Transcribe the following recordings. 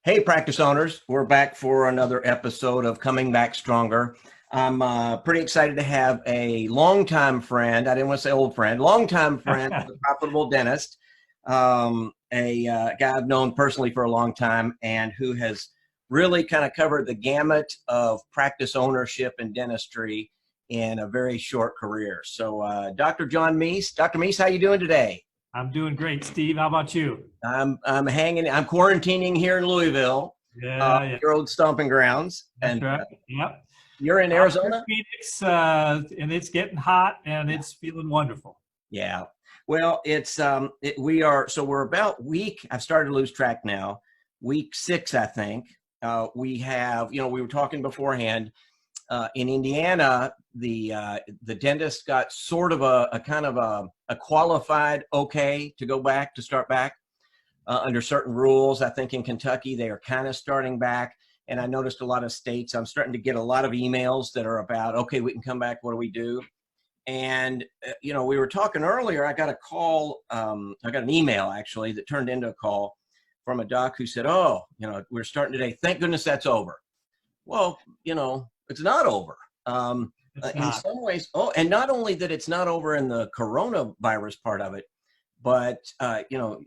Hey, practice owners, we're back for another episode of Coming Back Stronger. I'm pretty excited to have a longtime friend. I didn't want to say old friend, longtime friend, the profitable dentist, a guy I've known personally for a long time and who has really kind of covered the gamut of practice ownership and dentistry in a very short career. So Dr. John Meis. Dr. Meis, how you doing today? I'm doing great, Steve. How about you? I'm hanging. I'm quarantining here in Louisville, Yeah. your old stomping grounds. That's And right. Yep. you're in I'm in Arizona? Phoenix, and it's getting hot, and it's feeling wonderful. Yeah. Well, we're about I've started to lose track now. Week 6, I think. We have, we were talking beforehand. In Indiana, the dentist got sort of a kind of a qualified okay to go back, to start back under certain rules. I think in Kentucky, they are kind of starting back. And I noticed a lot of states, I'm starting to get a lot of emails that are about, okay, we can come back. What do we do? And, we were talking earlier, I got a call, I got an email actually that turned into a call from a doc who said, oh, we're starting today. Thank goodness that's over. Well, it's not over. In some ways. Oh, and not only that it's not over in the coronavirus part of it, but,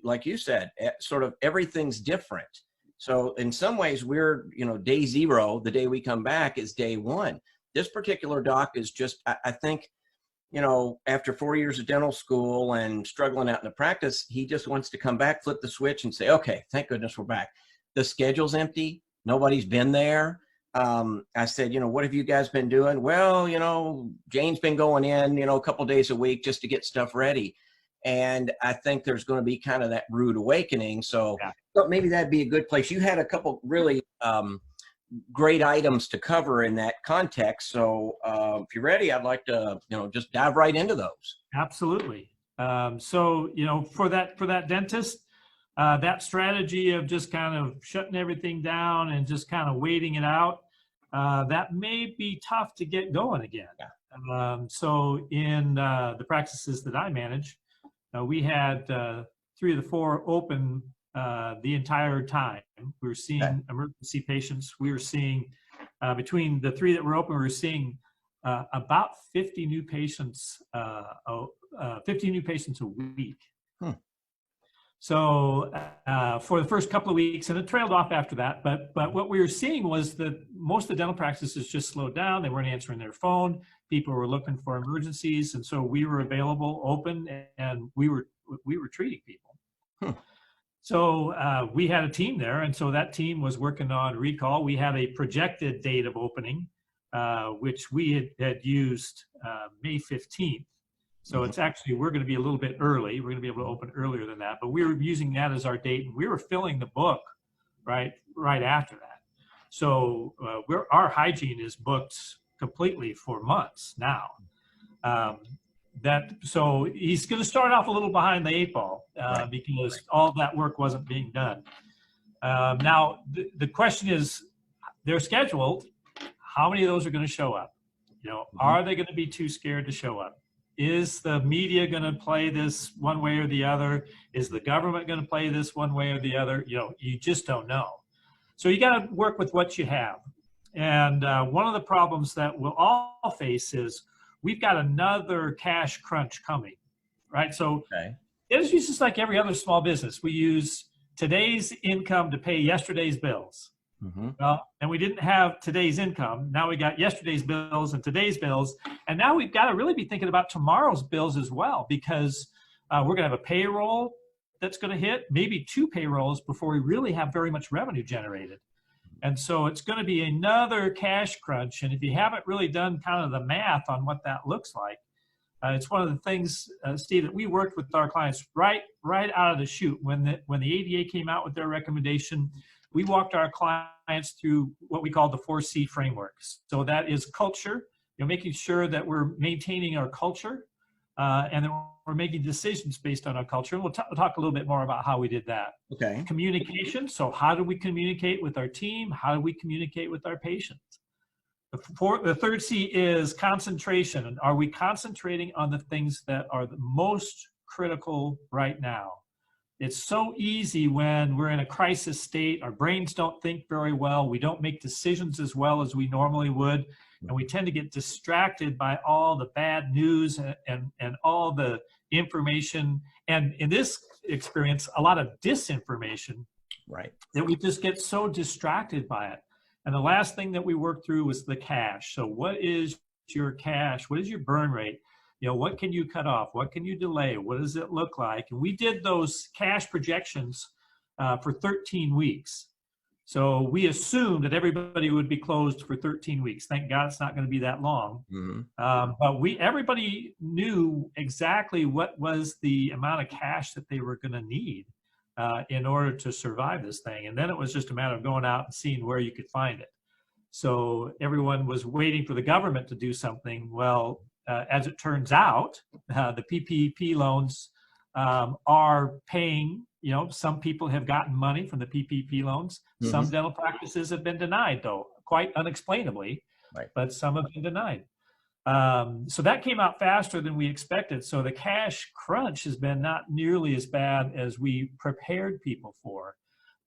like you said, sort of everything's different. So in some ways we're, day 0, the day we come back is day 1. This particular doc is just, I think, after 4 years of dental school and struggling out in the practice, he just wants to come back, flip the switch and say, okay, thank goodness we're back. The schedule's empty. Nobody's been there. I said, what have you guys been doing? Well, Jane's been going in, a couple days a week just to get stuff ready. And I think there's going to be kind of that rude awakening. So maybe that'd be a good place. You had a couple really great items to cover in that context. So if you're ready, I'd like to, just dive right into those. Absolutely. So, for that dentist, that strategy of just kind of shutting everything down and just kind of waiting it out, that may be tough to get going again. So in the practices that I manage, we had 3 of the 4 open the entire time. We were seeing emergency patients. We were seeing, between the 3 that were open, we were seeing about 50 new patients, 50 new patients a week. So for the first couple of weeks, and it trailed off after that, but what we were seeing was that most of the dental practices just slowed down. They weren't answering their phone. People were looking for emergencies, and so we were available, open, and we were treating people. So we had a team there, and so that team was working on recall. We had a projected date of opening, which we had used May 15th. So it's actually, we're going to be a little bit early. We're going to be able to open earlier than that, but we were using that as our date, and we were filling the book right after that. So our hygiene is booked completely for months now. So he's going to start off a little behind the 8 ball because all that work wasn't being done. Now the question is, they're scheduled. How many of those are going to show up? Are they going to be too scared to show up? Is the media going to play this one way or the other? Is the government going to play this one way or the other? You just don't know. So you got to work with what you have. And one of the problems that we'll all face is we've got another cash crunch coming, right? So it's just like every other small business. We use today's income to pay yesterday's bills. Well, and we didn't have today's income. Now we got yesterday's bills and today's bills. And now we've got to really be thinking about tomorrow's bills as well, because we're going to have a payroll that's going to hit, maybe 2 payrolls before we really have very much revenue generated. And so it's going to be another cash crunch. And if you haven't really done kind of the math on what that looks like, it's one of the things, Steve, that we worked with our clients right out of the chute. When the ADA came out with their recommendation, we walked our clients through what we call the 4C framework. So that is culture, making sure that we're maintaining our culture, and then we're making decisions based on our culture. And we'll talk a little bit more about how we did that. Okay. Communication. So how do we communicate with our team? How do we communicate with our patients? The third C is concentration. And are we concentrating on the things that are the most critical right now? it's so easy when we're in a crisis state. Our brains don't think very well. We don't make decisions as well as we normally would. And we tend to get distracted by all the bad news and all the information. And in this experience, a lot of disinformation. Right. That we just get so distracted by it. And the last thing that we worked through was the cash. So what is your cash? What is your burn rate? You know, what can you cut off? What can you delay? What does it look like? And we did those cash projections for 13 weeks. So we assumed that everybody would be closed for 13 weeks. Thank God it's not going to be that long. Mm-hmm. But everybody knew exactly what was the amount of cash that they were going to need in order to survive this thing. And then it was just a matter of going out and seeing where you could find it. So everyone was waiting for the government to do something. Well, as it turns out, the PPP loans are paying, you know, some people have gotten money from the PPP loans. Mm-hmm. Some dental practices have been denied, though, quite unexplainably, right. But some have been denied. So that came out faster than we expected. So the cash crunch has been not nearly as bad as we prepared people for.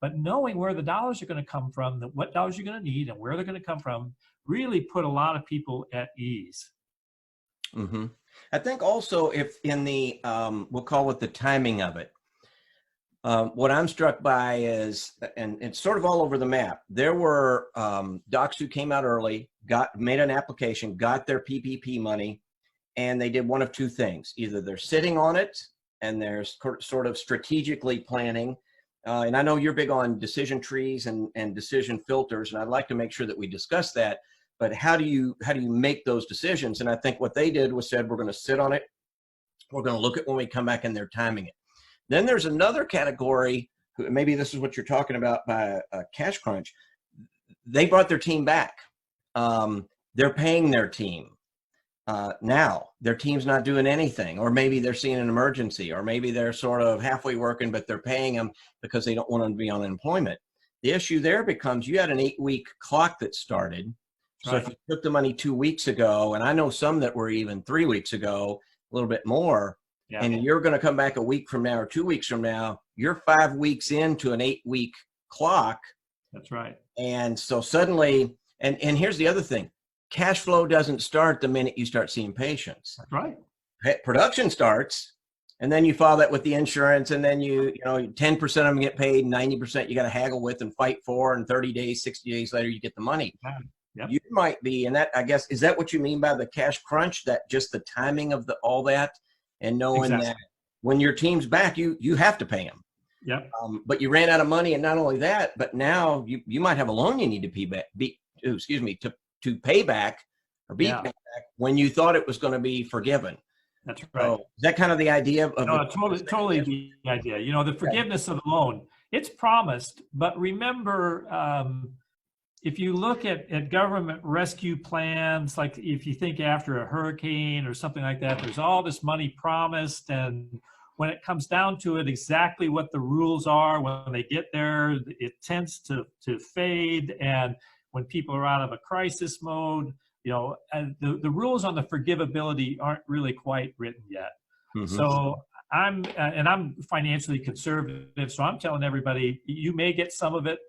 But knowing where the dollars are going to come from, what dollars you're going to need and where they're going to come from, really put a lot of people at ease. Mm-hmm. I think also if in the, we'll call it the timing of it, what I'm struck by is, and it's sort of all over the map, there were docs who came out early, made an application, got their PPP money, and they did one of two things. Either they're sitting on it and they're sort of strategically planning. And I know you're big on decision trees and decision filters, and I'd like to make sure that we discuss that. But how do you make those decisions? And I think what they did was said, we're going to sit on it. We're going to look at when we come back and they're timing it. Then there's another category, maybe this is what you're talking about by a cash crunch. They brought their team back. They're paying their team. Now their team's not doing anything, or maybe they're seeing an emergency, or maybe they're sort of halfway working, but they're paying them because they don't want them to be on unemployment. The issue there becomes you had an 8-week clock that started. So if you took the money 2 weeks ago, and I know some that were even 3 weeks ago, a little bit more, and you're going to come back a week from now or 2 weeks from now, you're 5 weeks into an 8-week clock. That's right. And so suddenly, and here's the other thing, cash flow doesn't start the minute you start seeing patients. That's right. Production starts, and then you file that with the insurance, and then you know, 10% of them get paid, 90% you got to haggle with and fight for, and 30 days, 60 days later, you get the money. Yep. You might be, and that, I guess, is that what you mean by the cash crunch? That just the timing of all that, and knowing that when your team's back, you have to pay them. Yep. But you ran out of money, and not only that, but now you might have a loan you need to pay back. To pay back or be paid back when you thought it was going to be forgiven. That's right. So is that kind of the idea of? No, totally the idea. You know, the forgiveness of the loan, it's promised, but remember. If you look at government rescue plans, like if you think after a hurricane or something like that, there's all this money promised. And when it comes down to it, exactly what the rules are, when they get there, it tends to fade. And when people are out of a crisis mode, you know, and the rules on the forgivability aren't really quite written yet. Mm-hmm. So I'm financially conservative. So I'm telling everybody, you may get some of it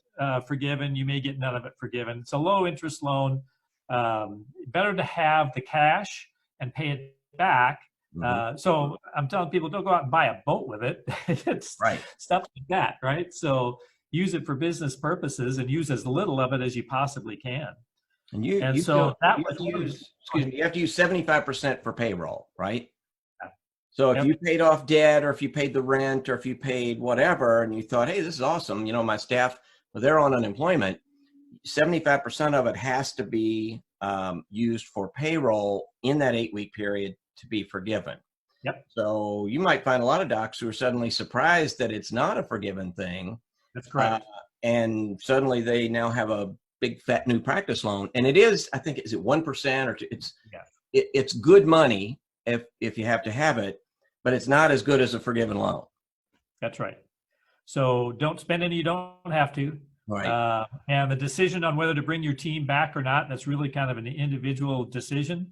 forgiven, you may get none of it forgiven. It's a low interest loan. Better to have the cash and pay it back. Mm-hmm. So I'm telling people, don't go out and buy a boat with it. It's stuff like that, right? So use it for business purposes and use as little of it as you possibly can. And you have to use 75% for payroll, right? Yeah. So if you paid off debt, or if you paid the rent, or if you paid whatever, and you thought, hey, this is awesome, you know, my staff, well, they're on unemployment, 75% of it has to be used for payroll in that 8-week period to be forgiven. Yep. So you might find a lot of docs who are suddenly surprised that it's not a forgiven thing. That's correct. And suddenly they now have a big fat new practice loan. And it is, I think, is it 1% or it's good money if you have to have it, but it's not as good as a forgiven loan. That's right. So don't spend any you don't have to. Right. And the decision on whether to bring your team back or not, that's really kind of an individual decision.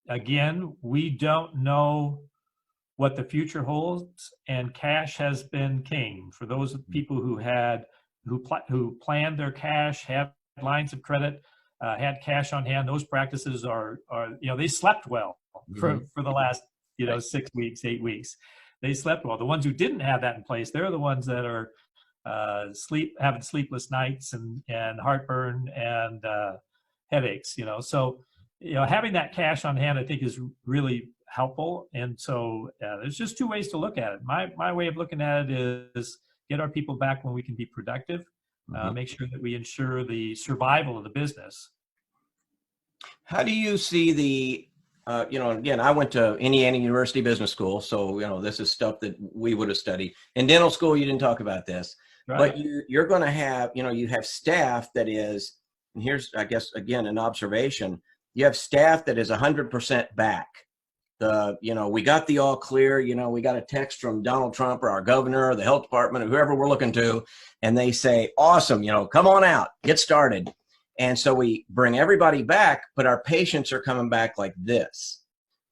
Again, we don't know what the future holds, and cash has been king for those people who planned their cash, had lines of credit, had cash on hand. Those practices are they slept well for the last 6 weeks, 8 weeks. They slept well. The ones who didn't have that in place, they're the ones that are having sleepless nights and heartburn and headaches. So having that cash on hand, I think, is really helpful. And so there's just two ways to look at it. My way of looking at it is get our people back when we can be productive, make sure that we ensure the survival of the business. How do you see the, again, I went to Indiana University Business School, so, this is stuff that we would have studied. In dental school, you didn't talk about this, right. But you're going to have, you have staff that is, and here's, I guess, again, an observation, you have staff that is 100% back. We got the all clear, we got a text from Donald Trump or our governor or the health department or whoever we're looking to, and they say, awesome, come on out, get started. And so we bring everybody back, but our patients are coming back like this,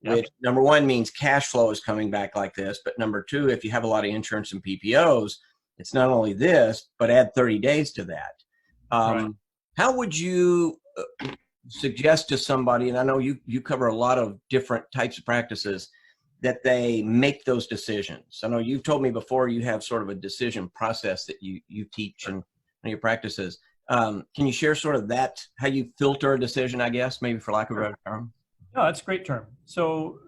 which number one means cash flow is coming back like this. But number two, if you have a lot of insurance and PPOs, it's not only this, but add 30 days to that. Right. How would you suggest to somebody, and I know you cover a lot of different types of practices, that they make those decisions? I know you've told me before you have sort of a decision process that you teach in your practices. Can you share sort of that, how you filter a decision, I guess, maybe for lack of a better term? No, that's a great term. So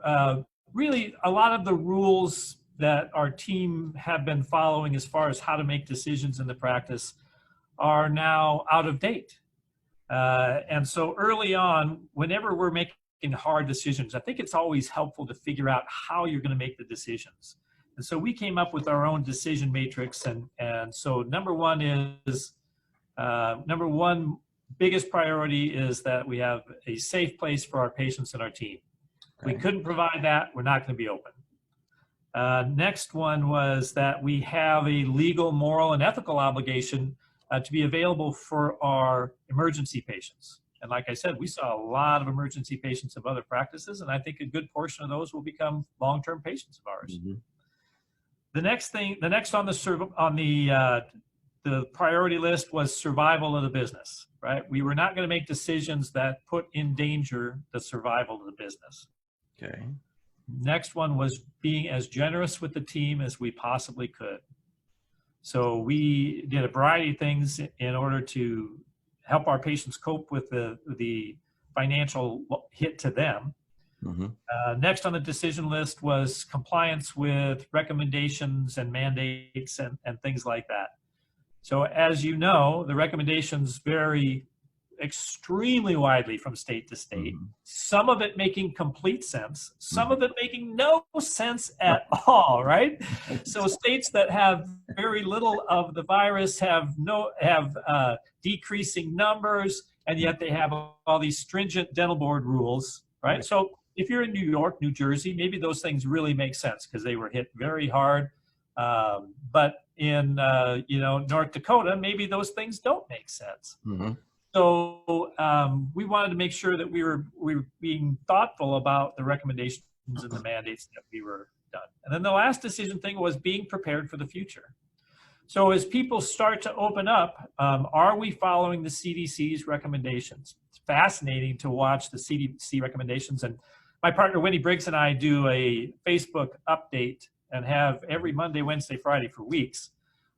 really, a lot of the rules that our team have been following as far as how to make decisions in the practice are now out of date. And so early on, whenever we're making hard decisions, I think it's always helpful to figure out how you're going to make the decisions. And so we came up with our own decision matrix. And so number one biggest priority is that we have a safe place for our patients and our team. Okay. We couldn't provide that, we're not going to be open. Next one was that we have a legal, moral, and ethical obligation to be available for our emergency patients. And like I said, we saw a lot of emergency patients of other practices, and I think a good portion of those will become long-term patients of ours. Mm-hmm. The next on the priority list was survival of the business, right? We were not going to make decisions that put in danger the survival of the business. Okay. Next one was being as generous with the team as we possibly could. So we did a variety of things in order to help our patients cope with the financial hit to them. Mm-hmm. Next on the decision list was compliance with recommendations and mandates and things like that. So as you know, the recommendations vary extremely widely from state to state. Mm-hmm. Some of it making complete sense, some of it making no sense at all, right? So states that have very little of the virus have decreasing numbers, and yet they have all these stringent dental board rules, right? So if you're in New York, New Jersey, maybe those things really make sense because they were hit very hard. But in North Dakota, maybe those things don't make sense. Mm-hmm. So we wanted to make sure that we were being thoughtful about the recommendations and the mandates that we were done. And then the last decision thing was being prepared for the future. So as people start to open up, are we following the CDC's recommendations? It's fascinating to watch the CDC recommendations. And my partner, Winnie Briggs, and I do a Facebook update and have every Monday, Wednesday, Friday for weeks.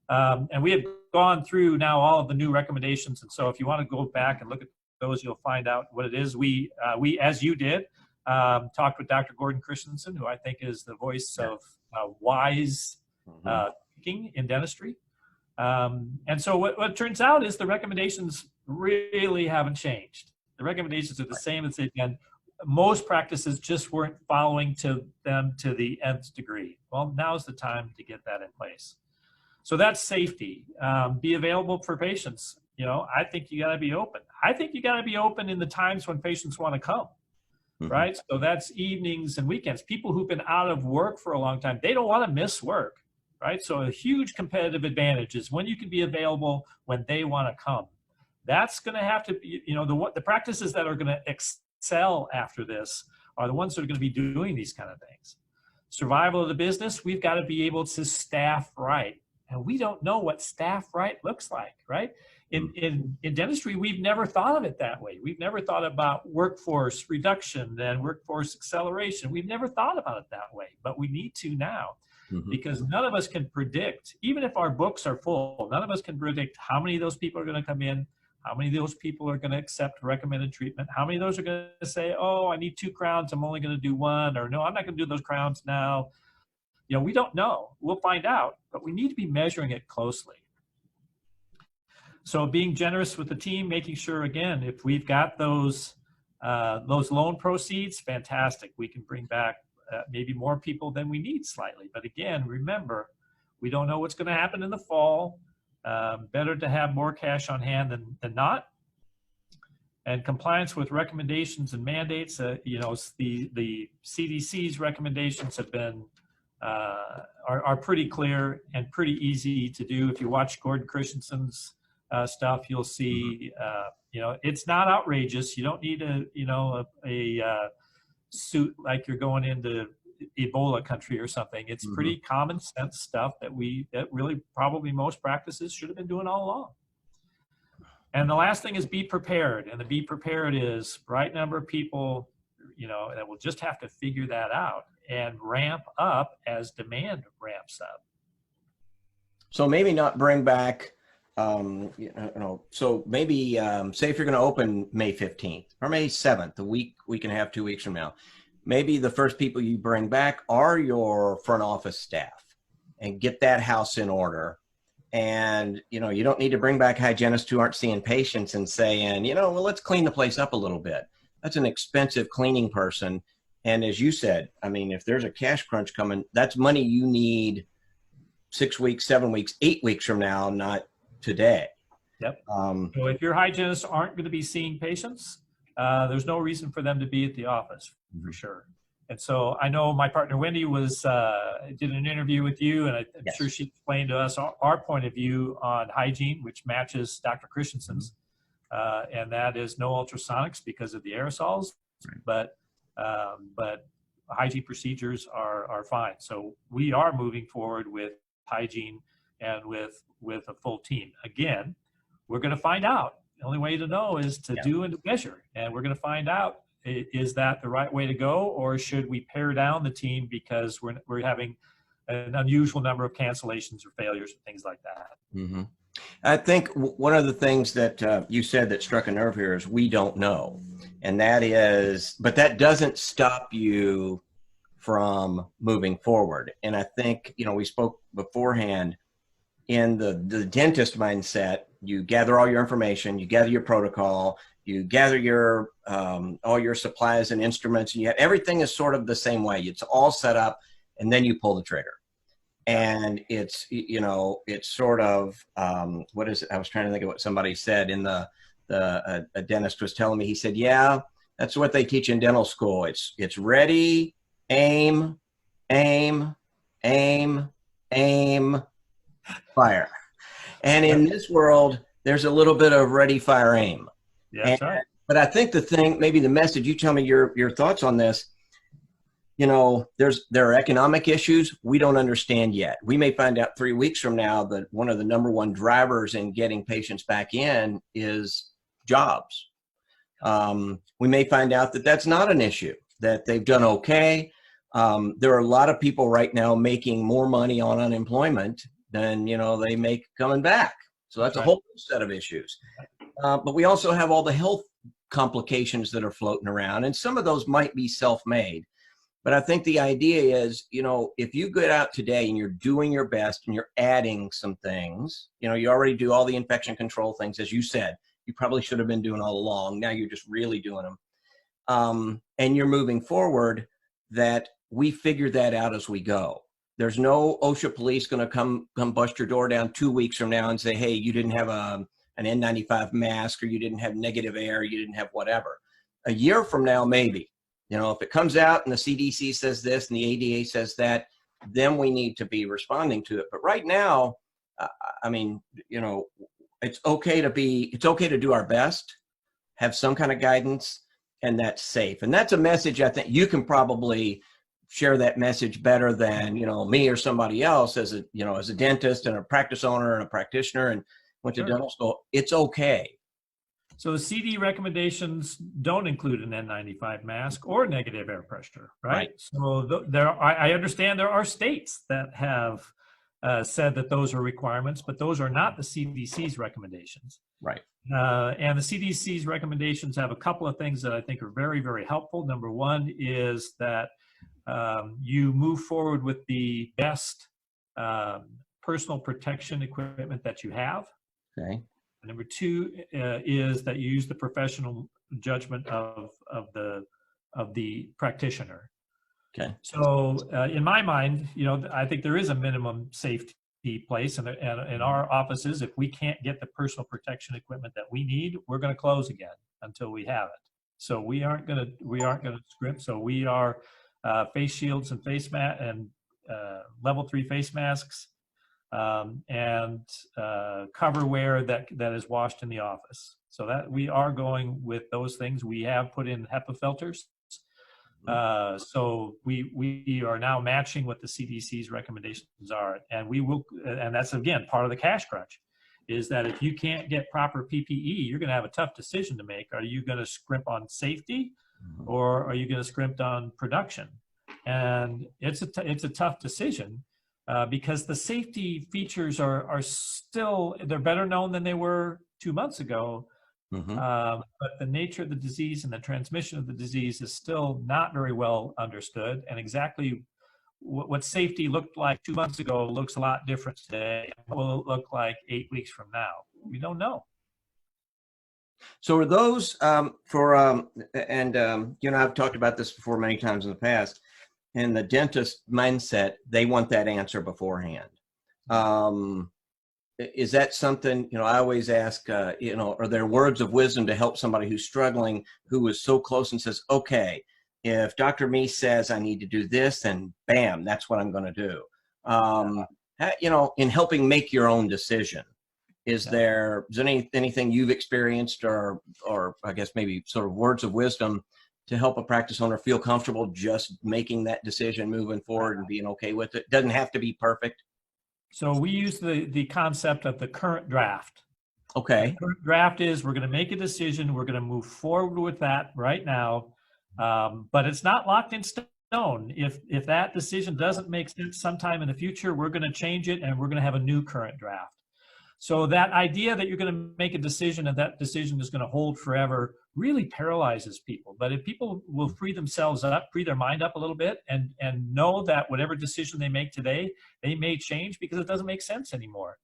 And we have gone through now all of the new recommendations. And so if you want to go back and look at those, you'll find out what it is. We as you did, talked with Dr. Gordon Christensen, who I think is the voice of wise thinking in dentistry. And so what turns out is the recommendations really haven't changed. The recommendations are the same as they've been. Most practices just weren't following them to the nth degree. Well, now's the time to get that in place. So that's safety. Be available for patients. I think you got to be open. I think you got to be open in the times when patients want to come, right? So that's evenings and weekends. People who've been out of work for a long time, they don't want to miss work, right? So a huge competitive advantage is when you can be available when they want to come. That's going to have to be, the practices that are going to excel after this are the ones that are going to be doing these kind of things. survival of the business, we've got to be able to staff right. And we don't know what staff right looks like, right? In dentistry, we've never thought of it that way. We've never thought about workforce reduction and workforce acceleration. We've never thought about it that way, but we need to now. Because none of us can predict, even if our books are full, none of us can predict how many of those people are going to come in, how many of those people are going to accept recommended treatment, how many of those are going to say, oh, I need 2 crowns, I'm only going to do 1, or no, I'm not going to do those crowns now. You know, we don't know. We'll find out, but we need to be measuring it closely. So being generous with the team, making sure, again, if we've got those loan proceeds, fantastic. We can bring back maybe more people than we need slightly. But again, remember, we don't know what's going to happen in the fall. Better to have more cash on hand than not. And compliance with recommendations and mandates, you know, the CDC's recommendations have been, are pretty clear and pretty easy to do. If you watch Gordon Christensen's stuff, you'll see, you know, it's not outrageous. You don't need a suit like you're going into Ebola country or something. It's pretty common sense stuff that really probably most practices should have been doing all along. And the last thing is be prepared. And the be prepared is right number of people, you know, that will just have to figure that out and ramp up as demand ramps up. So maybe not bring back, you know, so maybe say if you're going to open May 15th or May 7th, a week and a half, 2 weeks from now, maybe the first people you bring back are your front office staff, and get that house in order. And, you know, you don't need to bring back hygienists who aren't seeing patients and saying, you know, well, let's clean the place up a little bit. That's an expensive cleaning person. And as you said, I mean, if there's a cash crunch coming, that's money you need 6 weeks, 7 weeks, 8 weeks from now, not today. Yep. So if your hygienists aren't going to be seeing patients, there's no reason for them to be at the office, for sure. And so I know my partner Wendy did an interview with you, and I'm sure she explained to us our point of view on hygiene, which matches Dr. Christensen's, and that is no ultrasonics because of the aerosols, but hygiene procedures are fine. So we are moving forward with hygiene and with a full team. Again, we're going to find out. The only way to know is to do and to measure, and we're going to find out, is that the right way to go, or should we pare down the team because we're having an unusual number of cancellations or failures and things like that. I think one of the things that you said that struck a nerve here is we don't know, and that is, but that doesn't stop you from moving forward. And I think, you know, we spoke beforehand, in the dentist mindset, you gather all your information, you gather your protocol, you gather your all your supplies and instruments, and everything is sort of the same way. It's all set up, and then you pull the trigger. And it's, you know, it's sort of what is it? I was trying to think of what somebody said in a dentist was telling me. He said, "Yeah, that's what they teach in dental school. It's ready, aim, aim, aim, aim, fire." And in this world, there's a little bit of ready, fire, aim. Yeah, that's right. But I think the thing, maybe the message, you tell me your thoughts on this. You know, there are economic issues we don't understand yet. We may find out 3 weeks from now that one of the number one drivers in getting patients back in is jobs. We may find out that that's not an issue, that they've done okay. There are a lot of people right now making more money on unemployment than, you know, they make coming back. So that's a whole set of issues. But we also have all the health complications that are floating around, and some of those might be self-made. But I think the idea is, you know, if you get out today and you're doing your best and you're adding some things, you know, you already do all the infection control things, as you said, you probably should have been doing all along. Now you're just really doing them. And you're moving forward, that we figure that out as we go. There's no OSHA police going to come bust your door down 2 weeks from now and say, hey, you didn't have an N95 mask, or you didn't have negative air, you didn't have whatever. A year from now, maybe. You know, if it comes out and the CDC says this and the ADA says that, then we need to be responding to it. But right now, I mean, you know, it's okay to do our best, have some kind of guidance, and that's safe. And that's a message I think you can probably share that message better than, me or somebody else as a dentist and a practice owner and a practitioner and went to dental school. It's okay. So the CD recommendations don't include an N95 mask or negative air pressure, right? So I understand there are states that have said that those are requirements, but those are not the CDC's recommendations. Right. And the CDC's recommendations have a couple of things that I think are very, very helpful. Number one is that you move forward with the best personal protection equipment that you have. Okay. Number two is that you use the professional judgment of the practitioner. Okay. So in my mind, I think there is a minimum safety place, and in our offices, if we can't get the personal protection equipment that we need, we're going to close again until we have it. So we aren't going to script. So we are face shields and face mat and level 3 face masks. And coverware that is washed in the office. So that we are going with those things. We have put in HEPA filters. So we are now matching what the CDC's recommendations are. And we will, and that's again, part of the cash crunch is that if you can't get proper PPE, you're going to have a tough decision to make. Are you going to scrimp on safety or are you going to scrimp on production? And it's a tough decision. Because the safety features are still, they're better known than they were 2 months ago. But the nature of the disease and the transmission of the disease is still not very well understood. And exactly what safety looked like 2 months ago looks a lot different today. What will it look like 8 weeks from now? We don't know. So are those I've talked about this before many times in the past. In the dentist mindset, they want that answer beforehand. Is that something, I always ask, are there words of wisdom to help somebody who's struggling, who is so close and says, okay, if Dr. Meis says I need to do this, then bam, that's what I'm going to do. In helping make your own decision, is there anything you've experienced or I guess maybe sort of words of wisdom to help a practice owner feel comfortable just making that decision, moving forward and being okay with it? Doesn't have to be perfect. So we use the concept of the current draft. Okay. The current draft is we're going to make a decision. We're going to move forward with that right now. But it's not locked in stone. If that decision doesn't make sense sometime in the future, we're going to change it and we're going to have a new current draft. So that idea that you're going to make a decision and that decision is going to hold forever really paralyzes people. But if people will free themselves up, free their mind up a little bit and know that whatever decision they make today, they may change because it doesn't make sense anymore.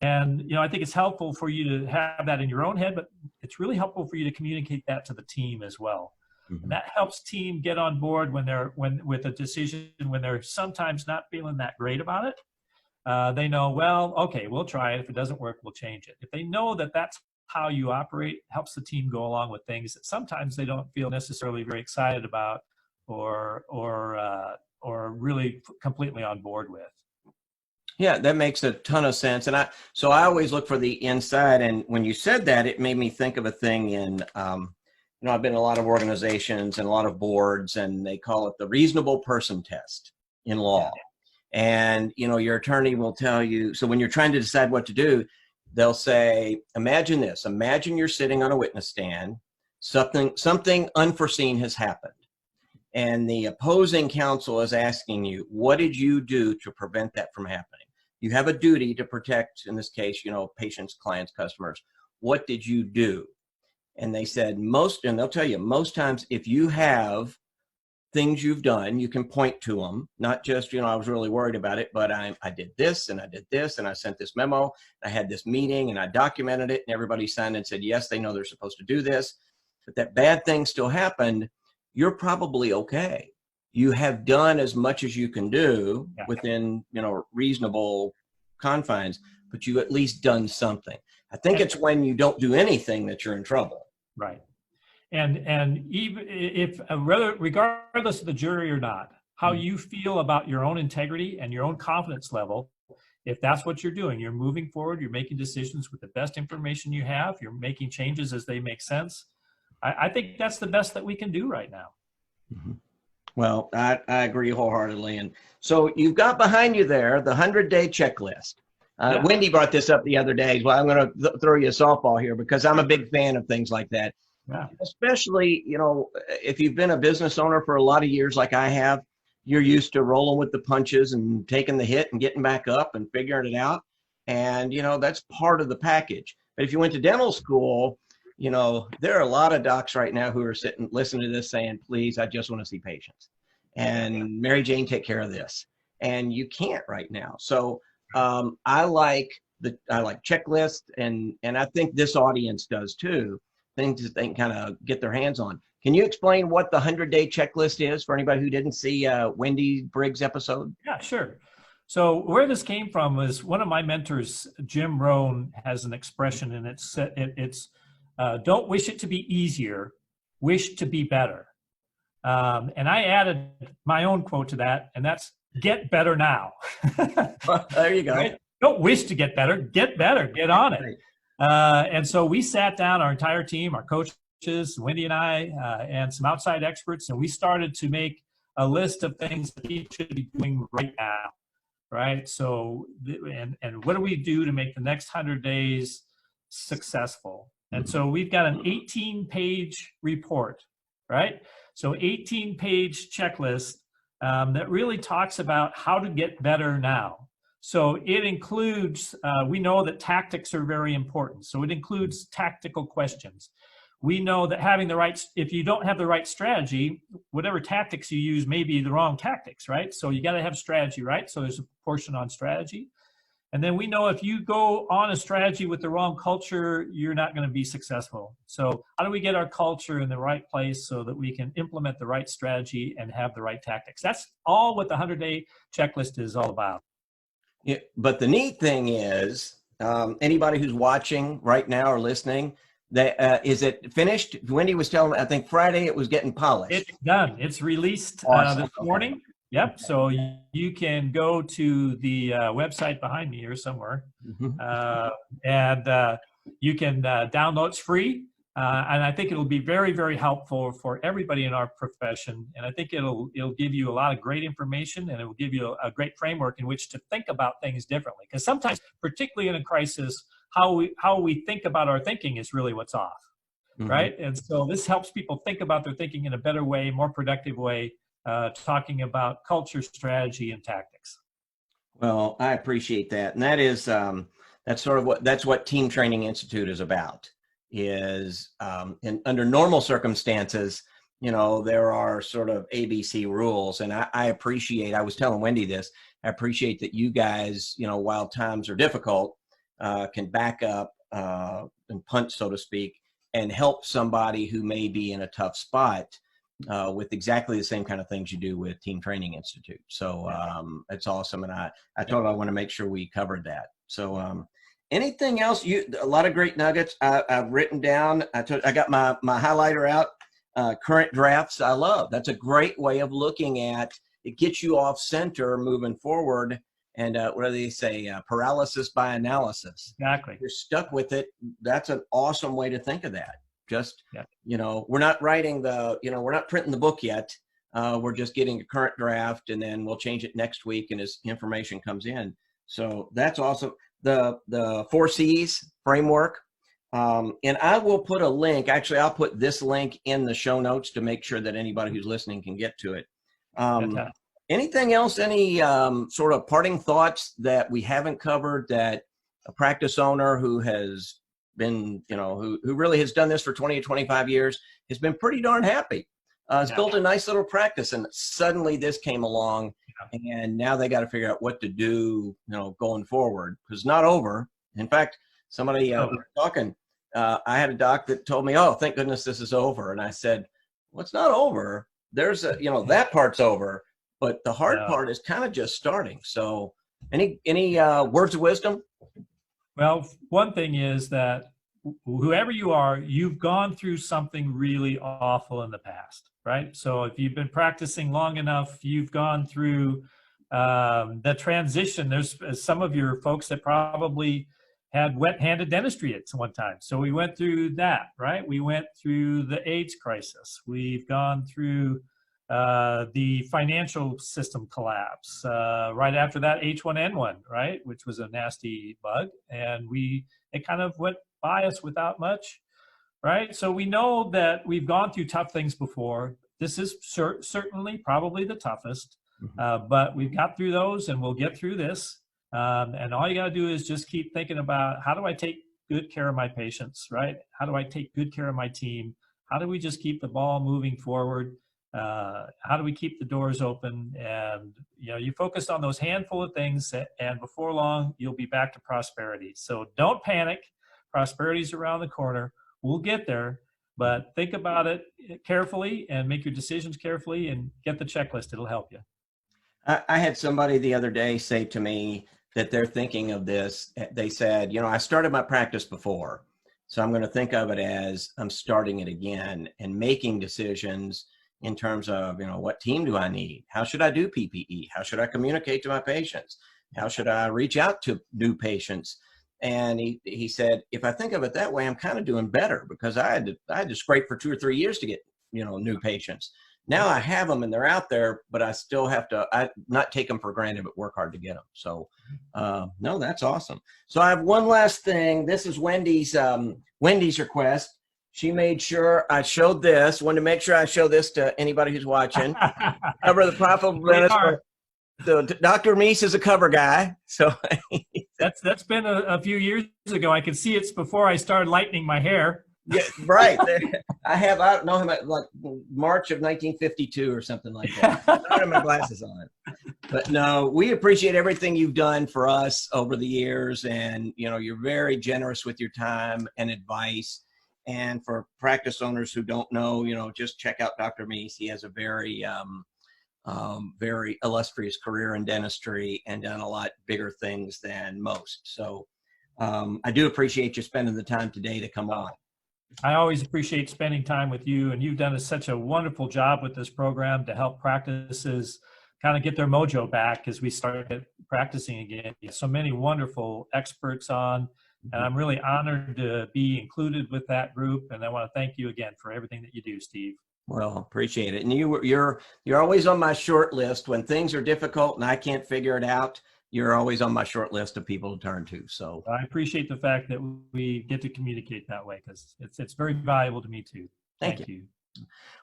And, I think it's helpful for you to have that in your own head, but it's really helpful for you to communicate that to the team as well. And that helps team get on board with a decision when they're sometimes not feeling that great about it. They know, well, okay, we'll try it. If it doesn't work, we'll change it. If they know that that's how you operate, it helps the team go along with things that sometimes they don't feel necessarily very excited about or really completely on board with. Yeah, that makes a ton of sense. And I always look for the inside. And when you said that, it made me think of a thing in, I've been in a lot of organizations and a lot of boards, and they call it the reasonable person test in law. Yeah. And, your attorney will tell you, so when you're trying to decide what to do, they'll say, imagine this, imagine you're sitting on a witness stand, something unforeseen has happened. And the opposing counsel is asking you, what did you do to prevent that from happening? You have a duty to protect, in this case, patients, clients, customers. What did you do? And they said and they'll tell you, most times if you have things you've done, you can point to them, not just, I was really worried about it, but I did this and I did this and I sent this memo, I had this meeting and I documented it and everybody signed and said, yes, they know they're supposed to do this, but that bad thing still happened. You're probably okay. You have done as much as you can do within, reasonable confines, but you've at least done something. I think it's when you don't do anything that you're in trouble. Right. And even if regardless of the jury or not, how you feel about your own integrity and your own confidence level, if that's what you're doing, you're moving forward, you're making decisions with the best information you have, you're making changes as they make sense. I think that's the best that we can do right now. Well, I agree wholeheartedly. And so you've got behind you there the 100-day checklist. Yeah. Wendy brought this up the other day. Well, I'm going to throw you a softball here because I'm a big fan of things like that. Yeah. Especially, if you've been a business owner for a lot of years like I have, you're used to rolling with the punches and taking the hit and getting back up and figuring it out. And, that's part of the package. But if you went to dental school, there are a lot of docs right now who are sitting, listening to this saying, please, I just want to see patients. And Mary Jane, take care of this. And you can't right now. So I like checklists, and I think this audience does too, things that they can kind of get their hands on. Can you explain what the 100-day checklist is for anybody who didn't see Wendy Briggs' episode? Yeah, sure. So where this came from is one of my mentors, Jim Rohn, has an expression, and it's don't wish it to be easier, wish to be better. And I added my own quote to that, and that's get better now. Well, there you go. Right? Don't wish to get better, get on it. And so we sat down, our entire team, our coaches, Wendy and I, and some outside experts, and we started to make a list of things that we should be doing right now. Right. So, and what do we do to make the next 100 days successful? And so we've got an 18-page report, right? So 18-page checklist that really talks about how to get better now. So it includes, we know that tactics are very important. So it includes tactical questions. We know that if you don't have the right strategy, whatever tactics you use may be the wrong tactics, right? So you got to have strategy, right? So there's a portion on strategy. And then we know if you go on a strategy with the wrong culture, you're not going to be successful. So how do we get our culture in the right place so that we can implement the right strategy and have the right tactics? That's all what the 100-day checklist is all about. Yeah, but the neat thing is, anybody who's watching right now or listening, is it finished? Wendy was telling me, I think Friday it was getting polished. It's done. It's released this morning. Okay. Yep. Okay. So you can go to the website behind me here somewhere, and you can download. It's free, and I think it'll be very, very helpful for everybody in our profession. And I think it'll give you a lot of great information, and it will give you a great framework in which to think about things differently. Because sometimes, particularly in a crisis, how we think about our thinking is really what's off, right? And so this helps people think about their thinking in a better way, more productive way, talking about culture, strategy, and tactics. Well, I appreciate that, and that is that's what Team Training Institute is about. Is under normal circumstances, there are sort of ABC rules, and I appreciate. I was telling Wendy this. I appreciate that you guys, while times are difficult, can back up and punch, so to speak, and help somebody who may be in a tough spot with exactly the same kind of things you do with Team Training Institute. So it's awesome, and I told her I want to make sure we covered that. So anything else? A lot of great nuggets I've written down. I got my highlighter out. Current drafts I love. That's a great way of looking at it. Gets you off center moving forward. And what do they say? Paralysis by analysis. Exactly. You're stuck with it. That's an awesome way to think of that. Just, we're not writing we're not printing the book yet. We're just getting a current draft, and then we'll change it next week and as information comes in. So that's awesome. The 4 C's framework. And I will put a link. Actually, I'll put this link in the show notes to make sure that anybody who's listening can get to it. Anything else, any sort of parting thoughts that we haven't covered that a practice owner who has been, who really has done this for 20 or 25 years has been pretty darn happy. Has built a nice little practice, and suddenly this came along, and now they got to figure out what to do, going forward, because it's not over. In fact, somebody talking, I had a doc that told me, "Oh, thank goodness this is over," and I said, "Well, it's not over. There's that part's over." But the hard part is kind of just starting. So any words of wisdom? Well, one thing is that whoever you are, you've gone through something really awful in the past, right? So if you've been practicing long enough, you've gone through the transition. There's some of your folks that probably had wet-handed dentistry at one time. So we went through that, right? We went through the AIDS crisis. We've gone through the financial system collapse. Right after that, H1N1, right, which was a nasty bug, and it kind of went by us without much, right? So we know that we've gone through tough things before. This is certainly probably the toughest, but we've got through those, and we'll get through this. And all you got to do is just keep thinking about, how do I take good care of my patients, right? How do I take good care of my team? How do we just keep the ball moving forward? How do we keep the doors open? And you focus on those handful of things, and before long you'll be back to prosperity. So don't panic. Prosperity's around the corner. We'll get there, but think about it carefully and make your decisions carefully and get the checklist. It'll help you. I had somebody the other day say to me that they're thinking of this. They said, I started my practice before, so I'm going to think of it as I'm starting it again and making decisions in terms of, what team do I need? How should I do PPE? How should I communicate to my patients? How should I reach out to new patients? And he said, if I think of it that way, I'm kind of doing better, because I had to scrape for 2 or 3 years to get, new patients. Now I have them and they're out there, but I still have to, not take them for granted, but work hard to get them. So, no, that's awesome. So I have one last thing. This is Wendy's request. She made sure I showed this. Wanted to make sure I show this to anybody who's watching. Cover the profitable dentist. So Dr. Meis is a cover guy. So that's been a few years ago. I can see it's before I started lightening my hair. Yeah, right. I don't know him, like March of 1952 or something like that. I don't have my glasses on. But no, we appreciate everything you've done for us over the years. And, you're very generous with your time and advice. And for practice owners who don't know, just check out Dr. Meis. He has a very, very illustrious career in dentistry and done a lot bigger things than most. So I do appreciate you spending the time today to come on. I always appreciate spending time with you, and you've done such a wonderful job with this program to help practices kind of get their mojo back as we start practicing again. So many wonderful experts on, and I'm really honored to be included with that group. And I want to thank you again for everything that you do, Steve. Well, appreciate it. And you're always on my short list when things are difficult and I can't figure it out. You're always on my short list of people to turn to. So I appreciate the fact that we get to communicate that way, because it's very valuable to me too. Thank you.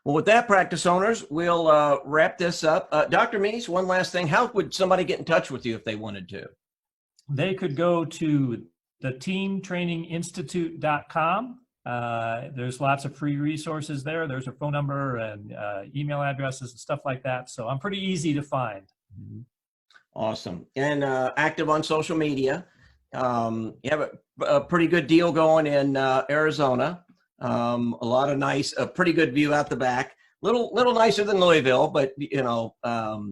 Well, with that, practice owners, we'll wrap this up. Dr. Meis, one last thing. How would somebody get in touch with you if they wanted to? They could go to theteamtraininginstitute.com. There's lots of free resources there. There's a phone number and email addresses and stuff like that. So I'm pretty easy to find. Awesome. And active on social media. You have a pretty good deal going in Arizona. A lot of a pretty good view out the back. Little nicer than Louisville, but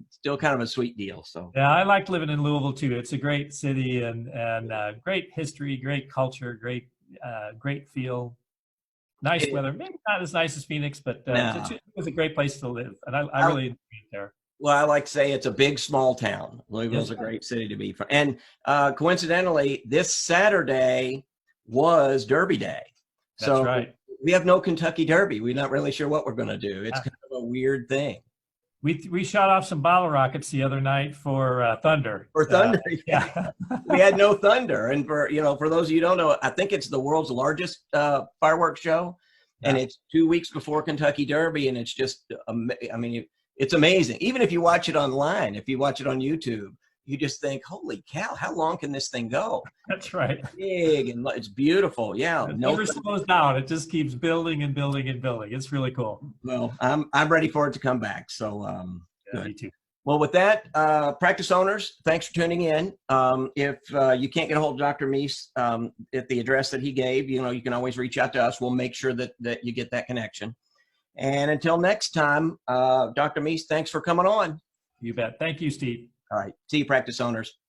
still kind of a sweet deal. So yeah, I like living in Louisville too. It's a great city and great history, great culture, great feel. Nice weather. Maybe not as nice as Phoenix, but it's a great place to live, and I really enjoy it there. Well, I like to say it's a big, small town. Louisville's a great city to be from. And coincidentally, this Saturday was Derby Day. That's right. We have no Kentucky Derby. We're not really sure what we're going to do. It's kind of a weird thing. We shot off some bottle rockets the other night for Thunder. For Thunder, yeah. We had no Thunder, and for those of you who don't know, I think it's the world's largest fireworks show, and it's 2 weeks before Kentucky Derby, and it's just, it's amazing. Even if you watch it online, if you watch it on YouTube, you just think, holy cow, how long can this thing go? That's right. It's big and it's beautiful. Yeah. It never slows down. It just keeps building and building and building. It's really cool. Well, I'm ready for it to come back. So me too. Well, with that, practice owners, thanks for tuning in. If you can't get a hold of Dr. Meis at the address that he gave, you can always reach out to us. We'll make sure that you get that connection. And until next time, Dr. Meis, thanks for coming on. You bet. Thank you, Steve. All right. See you, practice owners.